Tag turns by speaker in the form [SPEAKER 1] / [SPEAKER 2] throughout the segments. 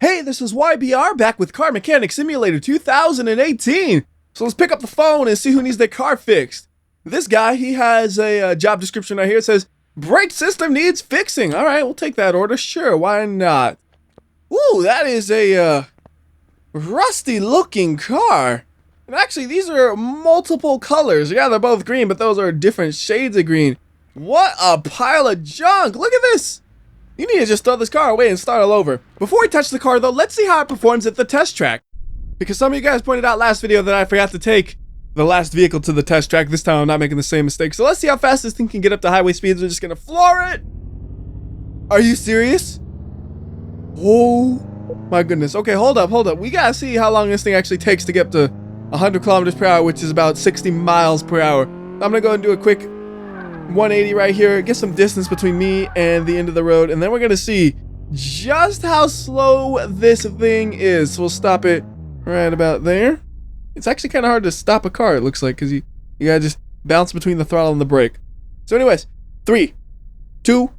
[SPEAKER 1] Hey, this is WhyBeAre back with Car Mechanic Simulator 2018. So let's pick up the phone and see who needs their car fixed. This guy, he has a job description right here. It says, brake system needs fixing. All right, we'll take that order. Sure, why not? Ooh, that is a rusty looking car. And actually, these are multiple colors. Yeah, they're both green, but those are different shades of green. What a pile of junk. Look at this. You need to just throw this car away and start all over. Before we touch the car though, let's see how it performs at the test track. Because some of you guys pointed out last video that I forgot to take the last vehicle to the test track. This time I'm not making the same mistake. So let's see how fast this thing can get up to highway speeds. We're just gonna floor it. Are you serious? Oh my goodness. Okay, hold up. We gotta see how long this thing actually takes to get up to 100 kilometers per hour, which is about 60 miles per hour. I'm gonna go and do a quick 180 right here, get some distance between me and the end of the road, and then we're gonna see just how slow this thing is. So we'll stop it right about there. It's actually kind of hard to stop a car, it looks like, because you gotta just bounce between the throttle and the brake. So anyways, 3, 2,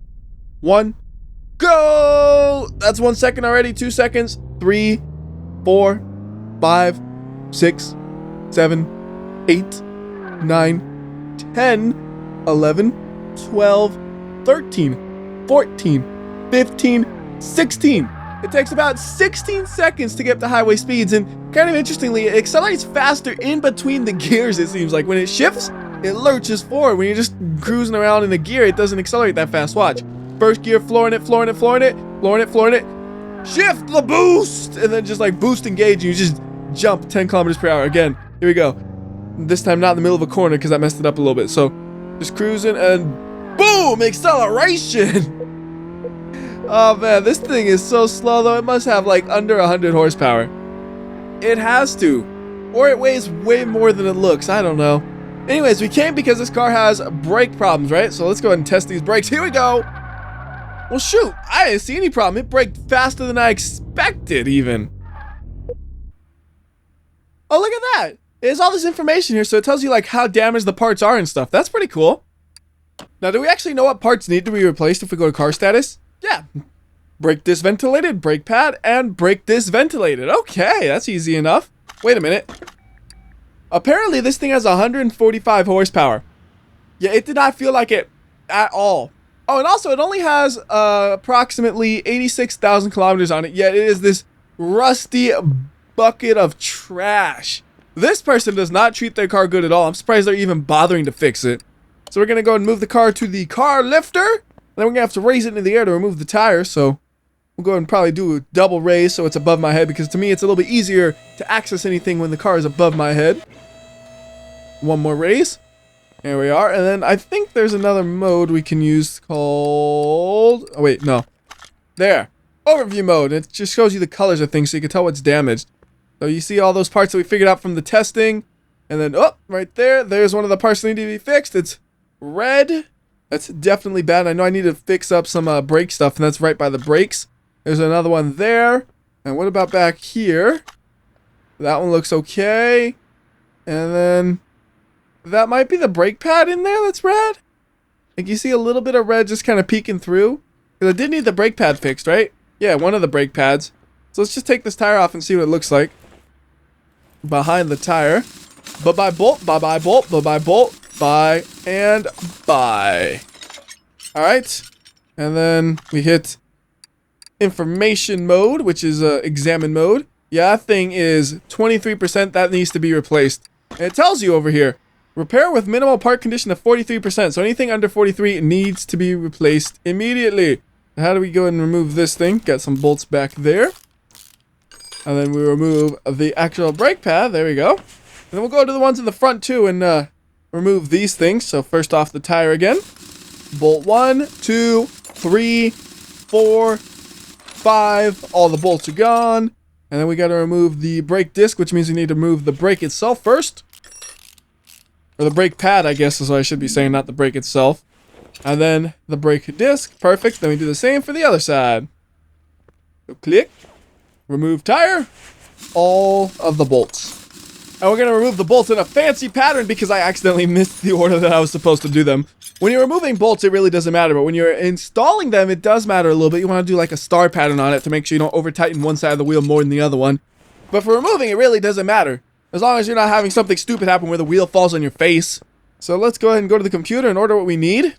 [SPEAKER 1] 1, go! That's 1 second already. 2 seconds. 3, 4, 5, 6, 7, 8, 9, 10, 11, 12, 13, 14, 15, 16. It takes about 16 seconds to get up to highway speeds, and kind of interestingly, it accelerates faster in between the gears, it seems like. When it shifts, it lurches forward. When you're just cruising around in the gear, it doesn't accelerate that fast. Watch. First gear, flooring it. Shift the boost! And then just like boost engage, and you just jump 10 kilometers per hour. Again, here we go. This time not in the middle of a corner because I messed it up a little bit. So just cruising and boom, acceleration. Oh man, this thing is so slow though. It must have like under 100 horsepower. It has to, or it weighs way more than it looks. I don't know. Anyways, we came because this car has brake problems, right? So let's go ahead and test these brakes. Here we go. Well shoot, I didn't see any problem. It braked faster than I expected even. Oh, look at that. There's all this information here, so it tells you like how damaged the parts are and stuff. That's pretty cool. Now, do we actually know what parts need to be replaced if we go to car status? Yeah. Brake disc ventilated, brake pad, and brake disc ventilated. Okay, that's easy enough. Wait a minute. Apparently, this thing has 145 horsepower. Yeah, it did not feel like it at all. Oh, and also, it only has approximately 86,000 kilometers on it, yet it is this rusty bucket of trash. This person does not treat their car good at all. I'm surprised they're even bothering to fix it. So we're going to go and move the car to the car lifter. And then we're going to have to raise it into the air to remove the tire. So we'll go ahead and probably do a double raise so it's above my head. Because to me, it's a little bit easier to access anything when the car is above my head. One more raise. There we are. And then I think there's another mode we can use called... Oh, wait, no. There. Overview mode. It just shows you the colors of things so you can tell what's damaged. So you see all those parts that we figured out from the testing. And then, oh, right there. There's one of the parts that need to be fixed. It's red. That's definitely bad. I know I need to fix up some brake stuff, and that's right by the brakes. There's another one there. And what about back here? That one looks okay. And then that might be the brake pad in there that's red. Like you see a little bit of red just kind of peeking through. Because I did need the brake pad fixed, right? Yeah, one of the brake pads. So let's just take this tire off and see what it looks like. Behind the tire. Bye-bye bolt, bye-bye bolt, bye-bye bolt, bye and bye. Alright. And then we hit information mode, which is examine mode. Yeah, that thing is 23%. That needs to be replaced. And it tells you over here, repair with minimal part condition of 43%. So anything under 43 needs to be replaced immediately. How do we go and remove this thing? Got some bolts back there. And then we remove the actual brake pad. There we go. And then we'll go to the ones in the front too and remove these things. So first off the tire again. Bolt 1, 2, 3, 4, 5. All the bolts are gone. And then we got to remove the brake disc, which means we need to remove the brake itself first. Or the brake pad, I guess is what I should be saying, not the brake itself. And then the brake disc. Perfect. Then we do the same for the other side. So click. Remove tire. All of the bolts. And we're going to remove the bolts in a fancy pattern because I accidentally missed the order that I was supposed to do them. When you're removing bolts, it really doesn't matter, but when you're installing them, it does matter a little bit. You want to do like a star pattern on it to make sure you don't over-tighten one side of the wheel more than the other one. But for removing, it really doesn't matter, as long as you're not having something stupid happen where the wheel falls on your face. So let's go ahead and go to the computer and order what we need.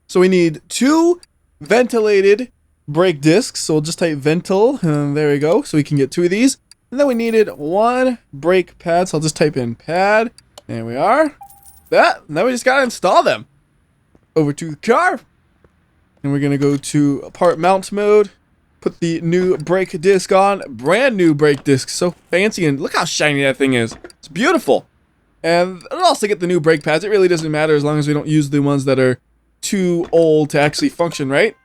[SPEAKER 1] So we need 2 ventilated brake discs. So we'll just type ventil, and there we go. So we can get 2 of these. And then we needed 1 brake pad, so I'll just type in pad. There we are. That. Now we just gotta install them. Over to the car. And we're gonna go to part mount mode. Put the new brake disc on. Brand new brake disc. So fancy, and look how shiny that thing is. It's beautiful. And I'll also get the new brake pads. It really doesn't matter as long as we don't use the ones that are too old to actually function, right?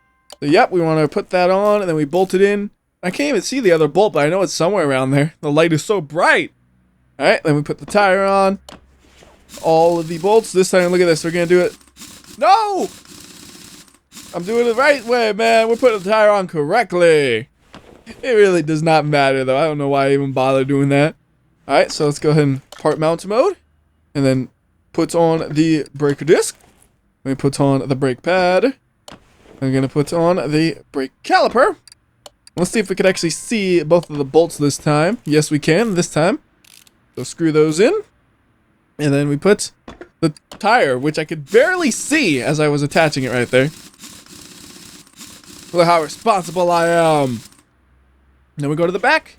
[SPEAKER 1] So yep, we want to put that on, and then we bolt it in. I can't even see the other bolt, but I know it's somewhere around there. The light is so bright. Alright, then we put the tire on. All of the bolts. This time, look at this. We're going to do it. No! I'm doing it the right way, man. We're putting the tire on correctly. It really does not matter, though. I don't know why I even bother doing that. Alright, so let's go ahead and part mount mode. And then put on the brake disc. Then we put on the brake pad. I'm going to put on the brake caliper. Let's see if we could actually see both of the bolts this time. Yes, we can this time. So screw those in. And then we put the tire, which I could barely see as I was attaching it right there. Look how responsible I am. Then we go to the back.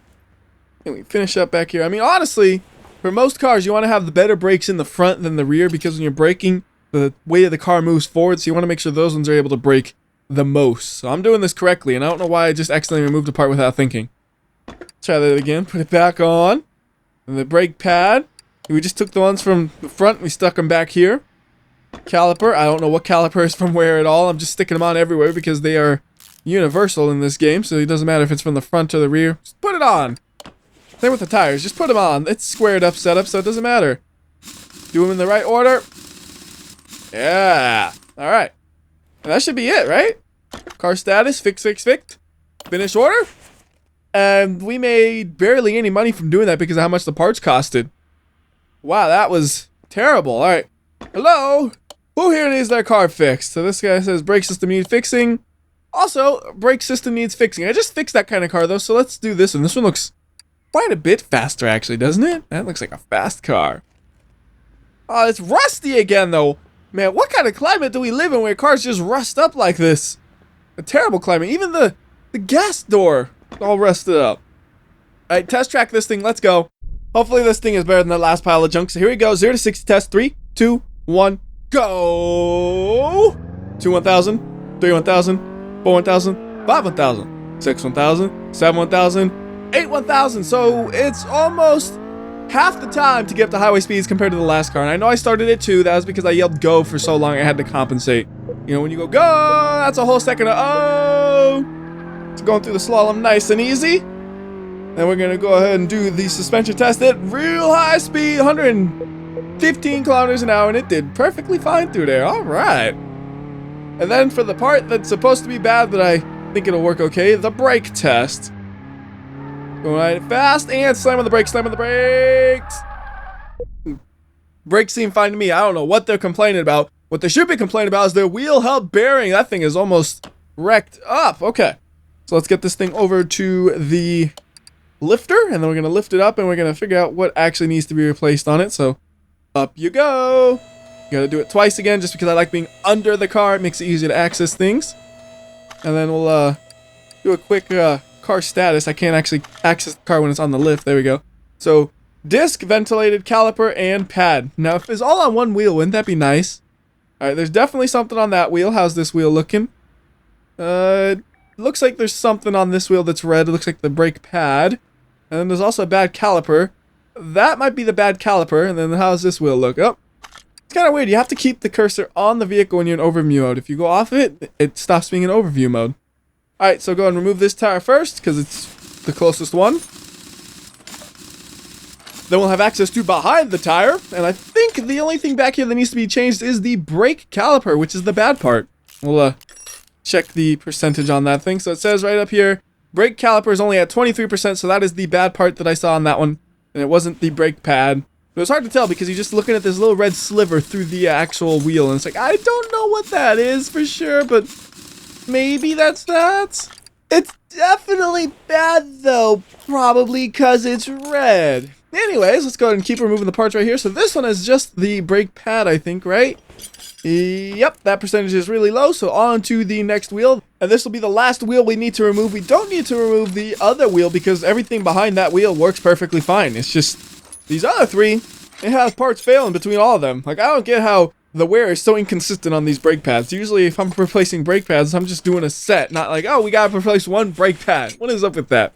[SPEAKER 1] And we finish up back here. I mean, honestly, for most cars, you want to have the better brakes in the front than the rear, because when you're braking, the way the car moves forward, so you want to make sure those ones are able to brake the most. So I'm doing this correctly, and I don't know why I just accidentally removed a part without thinking. Try that again. Put it back on. And the brake pad. We just took the ones from the front, we stuck them back here. Caliper. I don't know what caliper is from where at all. I'm just sticking them on everywhere because they are universal in this game, so it doesn't matter if it's from the front or the rear. Just put it on. Same with the tires. Just put them on. It's squared up setup, so it doesn't matter. Do them in the right order. Yeah. Alright. And that should be it, right? Car status, fixed. Finish order. And we made barely any money from doing that because of how much the parts costed. Wow, that was terrible. Alright. Hello? Who here needs their car fixed? So this guy says brake system needs fixing. Also, brake system needs fixing. I just fixed that kind of car though, so let's do this one. This one looks quite a bit faster actually, doesn't it? That looks like a fast car. Oh, it's rusty again though. Man, what kind of climate do we live in where cars just rust up like this? A terrible climate. Even the gas door all rusted up. Alright, test track this thing. Let's go. Hopefully this thing is better than that last pile of junk. So here we go. 0 to 60 test. 3, 2, 1, go! 2 1,000. 3 1,000. 4 1,000. 5 1,000. 6 1,000. 7 1,000. 8 1,000. So it's almost half the time to get up to highway speeds compared to the last car. And I know I started it too. That was because I yelled go for so long I had to compensate. You know, when you go go, that's a whole second of oh. It's going through the slalom nice and easy. Then we're going to go ahead and do the suspension test at real high speed, 115 kilometers an hour, and it did perfectly fine through there. All right. And then for the part that's supposed to be bad, but I think it'll work okay, the brake test. Going right fast and slam on the brakes, slam on the brakes. Brakes seem fine to me. I don't know what they're complaining about. What they should be complaining about is their wheel hub bearing. That thing is almost wrecked up. Okay. So let's get this thing over to the lifter, and then we're going to lift it up, and we're going to figure out what actually needs to be replaced on it. So up you go. You got to do it twice again just because I like being under the car. It makes it easier to access things. And then we'll do a quick car status. I can't actually access the car when it's on the lift. There we go. So disc, ventilated, caliper, and pad. Now if it's all on one wheel, wouldn't that be nice? Alright, there's definitely something on that wheel. How's this wheel looking? Looks like there's something on this wheel that's red. It looks like the brake pad. And then there's also a bad caliper. That might be the bad caliper. And then how's this wheel look? Oh, it's kind of weird. You have to keep the cursor on the vehicle when you're in overview mode. If you go off of it, it stops being in overview mode. Alright, so go ahead and remove this tire first, because it's the closest one. Then we'll have access to behind the tire. And I think the only thing back here that needs to be changed is the brake caliper, which is the bad part. We'll check the percentage on that thing. So it says right up here, brake caliper is only at 23%, so that is the bad part that I saw on that one. And it wasn't the brake pad. It was hard to tell because you're just looking at this little red sliver through the actual wheel, and it's like, I don't know what that is for sure, but maybe that's that? It's definitely bad though, probably because it's red. Anyways, let's go ahead and keep removing the parts right here. So this one is just the brake pad, I think, right? Yep, that percentage is really low, so on to the next wheel. And this will be the last wheel we need to remove. We don't need to remove the other wheel because everything behind that wheel works perfectly fine. It's just these other three, it has parts failing between all of them. Like, I don't get how the wear is so inconsistent on these brake pads. Usually, if I'm replacing brake pads, I'm just doing a set, not like, oh, we gotta replace one brake pad. What is up with that?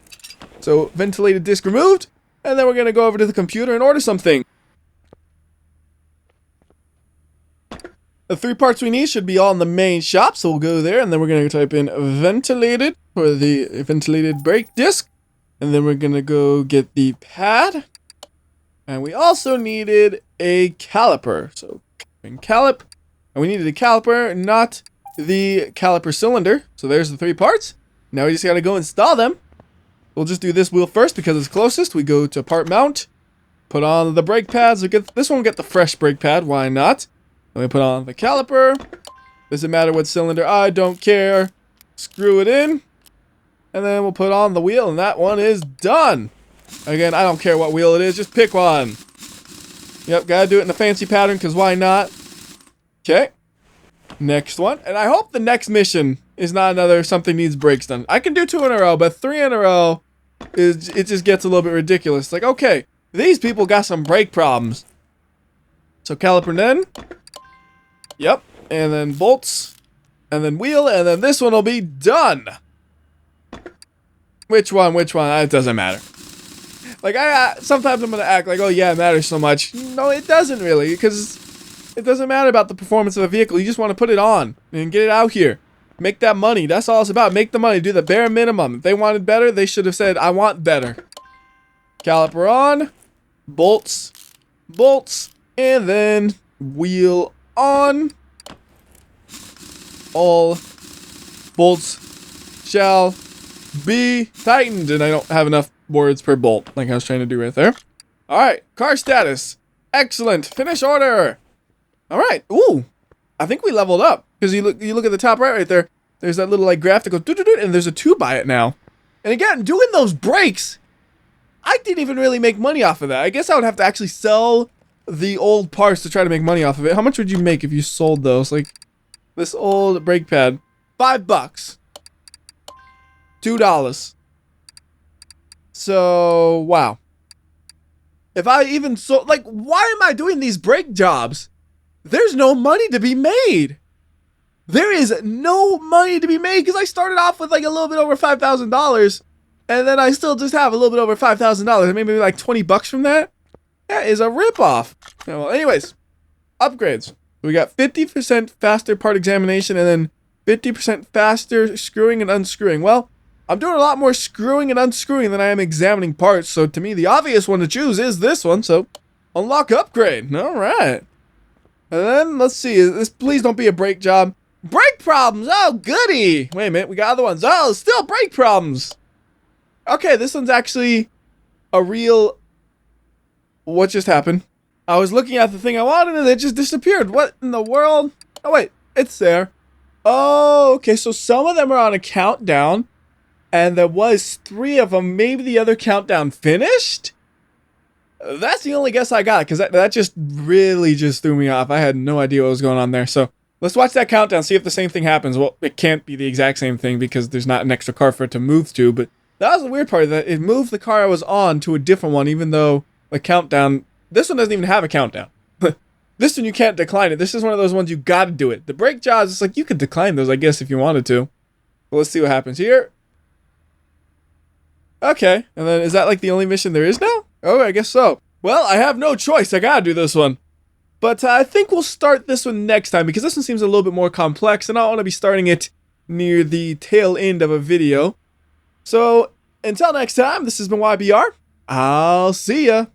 [SPEAKER 1] So, ventilated disc removed, and then we're gonna go over to the computer and order something. The 3 parts we need should be all in the main shop, so we'll go there, and then we're going to type in ventilated for the ventilated brake disc, and then we're going to go get the pad, and we also needed a caliper, so callip, and we needed a caliper, not the caliper cylinder, so there's the 3 parts. Now we just got to go install them. We'll just do this wheel first because it's closest. We go to part mount, put on the brake pads. We get this one, we'll get the fresh brake pad, why not? Then we put on the caliper. Doesn't matter what cylinder, I don't care. Screw it in. And then we'll put on the wheel, and that one is done. Again, I don't care what wheel it is, just pick one. Yep, gotta do it in a fancy pattern, because why not? Okay. Next one. And I hope the next mission is not another something needs brakes done. I can do 2 in a row, but 3 in a row, it just gets a little bit ridiculous. Like, okay, these people got some brake problems. So caliper then. Yep, and then bolts, and then wheel, and then this one will be done. Which one? It doesn't matter. Like, sometimes I'm going to act like, oh yeah, it matters so much. No, it doesn't really, because it doesn't matter about the performance of a vehicle. You just want to put it on and get it out here. Make that money. That's all it's about. Make the money. Do the bare minimum. If they wanted better, they should have said, I want better. Caliper on, bolts, and then wheel on. All bolts shall be tightened. And I don't have enough words per bolt like I was trying to do right there. Alright, car status. Excellent. Finish order. Alright. Ooh. I think we leveled up. Because you look at the top right there. There's that little like graph that goes doo-doo-doo, and there's a 2 by it now. And again, doing those brakes, I didn't even really make money off of that. I guess I would have to actually sell the old parts to try to make money off of it. How much would you make if you sold those? Like this old brake pad, $5, $2. So wow. If I even sold, like, why am I doing these brake jobs? There's no money to be made. There is no money to be made because I started off with like a little bit over $5,000, and then I still just have a little bit over $5,000. Maybe like $20 from that. That is a ripoff. Yeah, well, anyways, upgrades. We got 50% faster part examination and then 50% faster screwing and unscrewing. Well, I'm doing a lot more screwing and unscrewing than I am examining parts. So to me, the obvious one to choose is this one. So unlock upgrade. All right. And then let's see. This please don't be a brake job. Brake problems. Oh, goody. Wait a minute. We got other ones. Oh, still brake problems. Okay, this one's actually a real... What just happened? I was looking at the thing I wanted and it just disappeared. What in the world? Oh, wait. It's there. Oh, okay. So some of them are on a countdown. And there was 3 of them. Maybe the other countdown finished? That's the only guess I got. Because that just really just threw me off. I had no idea what was going on there. So let's watch that countdown. See if the same thing happens. Well, it can't be the exact same thing because there's not an extra car for it to move to. But that was the weird part. That it moved the car I was on to a different one. Even though the countdown... This one doesn't even have a countdown. This one you can't decline it. This is one of those ones you gotta do it. The brake jobs, it's like you could decline those, I guess, if you wanted to. Well, let's see what happens here. Okay, and then is that like the only mission there is now? Oh, I guess so. Well, I have no choice. I gotta do this one. But I think we'll start this one next time because this one seems a little bit more complex and I don't want to be starting it near the tail end of a video. So, until next time, this has been WhyBeAre. I'll see ya.